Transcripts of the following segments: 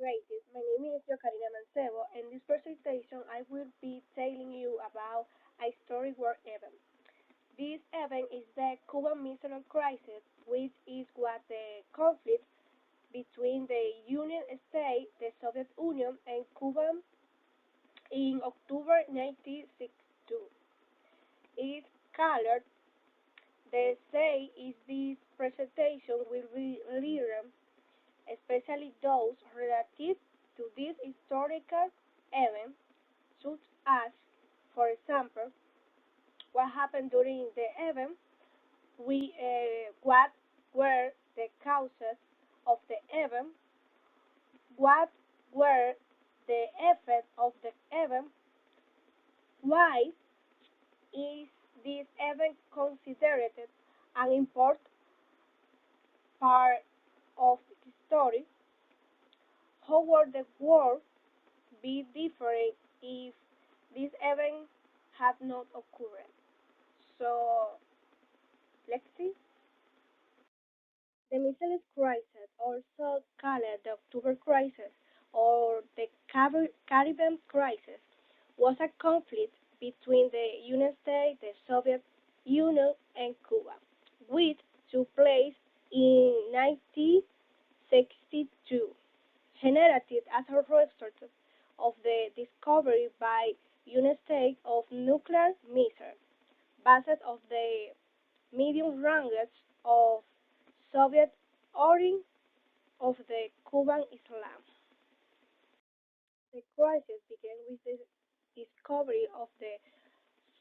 Greatest. My name is Jocarina Mancebo. In this presentation, I will be telling you about a historic war event. This event is the Cuban Missile Crisis, which is what the conflict between the United States, the Soviet Union, and Cuba in October 1962. It colored the say is this presentation will be leader, especially those related to this historical event such as, for example, what happened during the event, what were the causes of the event, what were the effects of the event, why is this event considered an important part of the story, how would the world be different if this event had not occurred. So let's see. The Middle East crisis, also called the October crisis or the Caribbean crisis, was a conflict between the United States, the Soviet Union, and Cuba, which took place in 1962, generated as a result of the discovery by United States of nuclear missiles based on the medium range of Soviet origin of the Cuban Islam. The crisis began with the discovery of the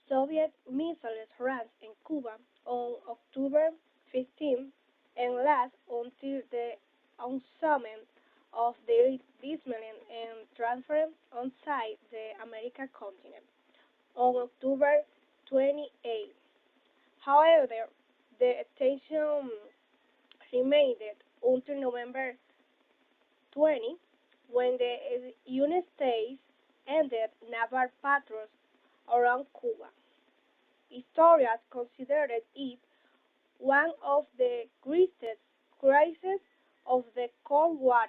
Soviet missile range in Cuba on October 15 and lasted until the announcement of their dismantling and transfer outside the American continent on October 28. However, the tension remained until November 20, when the United States ended naval patrols around Cuba. Historians considered it one of the greatest crises of the Cold War,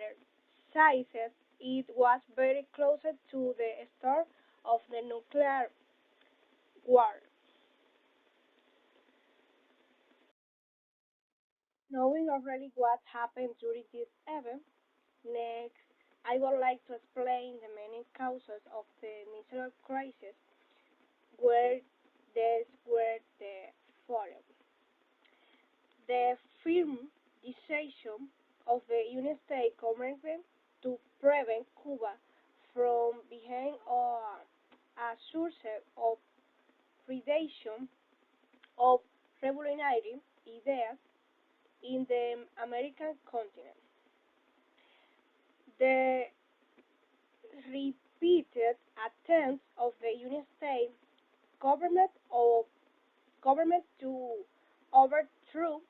since it was very close to the start of the nuclear war. Knowing already what happened during this event, next I would like to explain the main causes of the missile crisis, where these were the following. The firm decision of the United States government to prevent Cuba from being a source of predation of revolutionary ideas in the American continent. The repeated attempts of the United States government to overthrow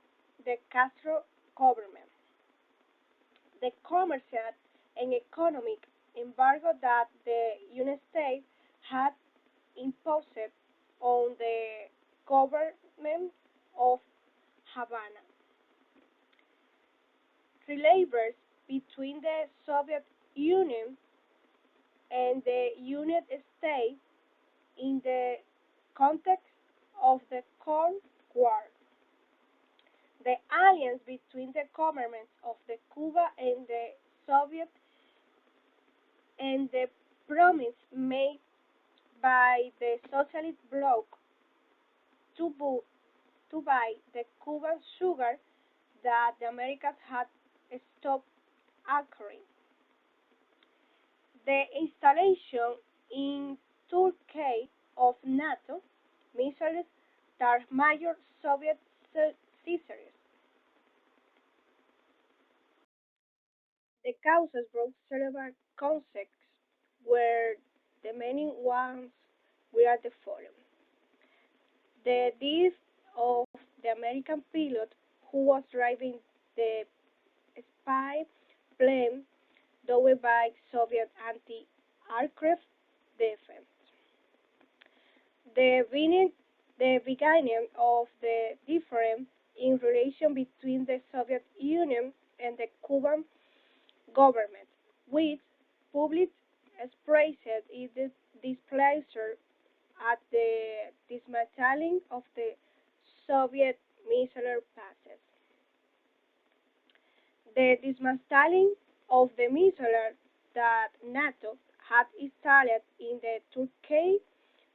the Castro government, the commercial and economic embargo that the United States had imposed on the government of Havana, relations between the Soviet Union and the United States in the context of the Cold War, the alliance between the governments of the Cuba and the Soviet, and the promise made by the socialist bloc to, to buy the Cuban sugar that the Americans had stopped acquiring. The installation in Turkey of NATO missiles that major Soviet cities. The causes brought several consequences, where the main ones were the following. The death of the American pilot who was driving the spy plane dowed by Soviet anti-aircraft defense. The beginning of the difference in relation between the Soviet Union and the Cuban government. which public expressed its displeasure at the dismantling of the Soviet missile bases. The dismantling of the missile that NATO had installed in the Turkey,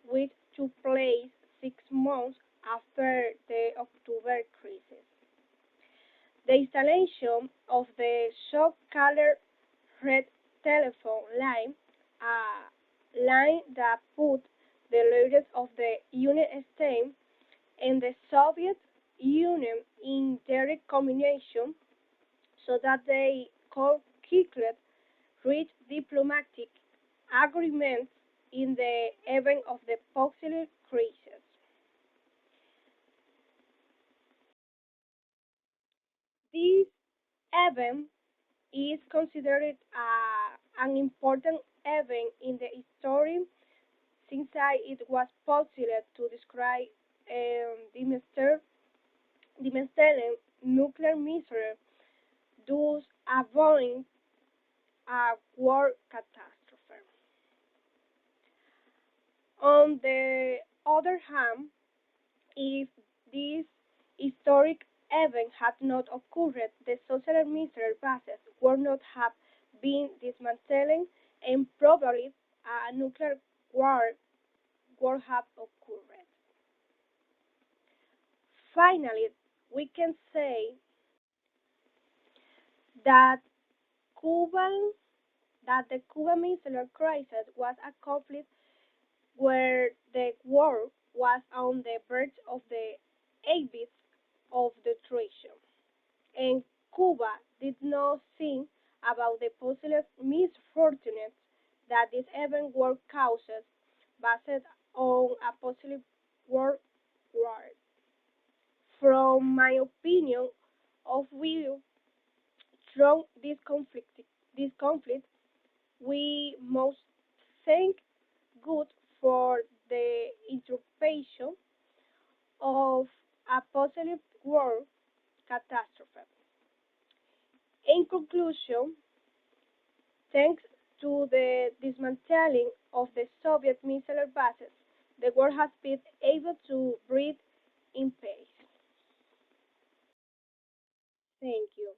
which took place 6 months after the October crisis. The installation of the so-called red telephone line, a line that put the leaders of the United States and the Soviet Union in direct communication so that they could quickly reach diplomatic agreements in the event of the possible crisis. This event is considered an important event in the history since it was possible to describe demonstrating nuclear missiles, thus avoiding a war catastrophe. On the other hand, if this historic event had not occurred, the social missile bases would not have been dismantled and probably a nuclear war would have occurred. Finally, we can say that Cuban that the Cuban Missile Crisis was a conflict where the world was on the verge of the abyss of destruction, and Cuba did not think about the possible misfortunes that this event would cause based on a possible world war. From my opinion of view, through this conflict, we must thank good for the interruption of a possible world catastrophe. In conclusion, thanks to the dismantling of the Soviet missile bases, the world has been able to breathe in peace. Thank you.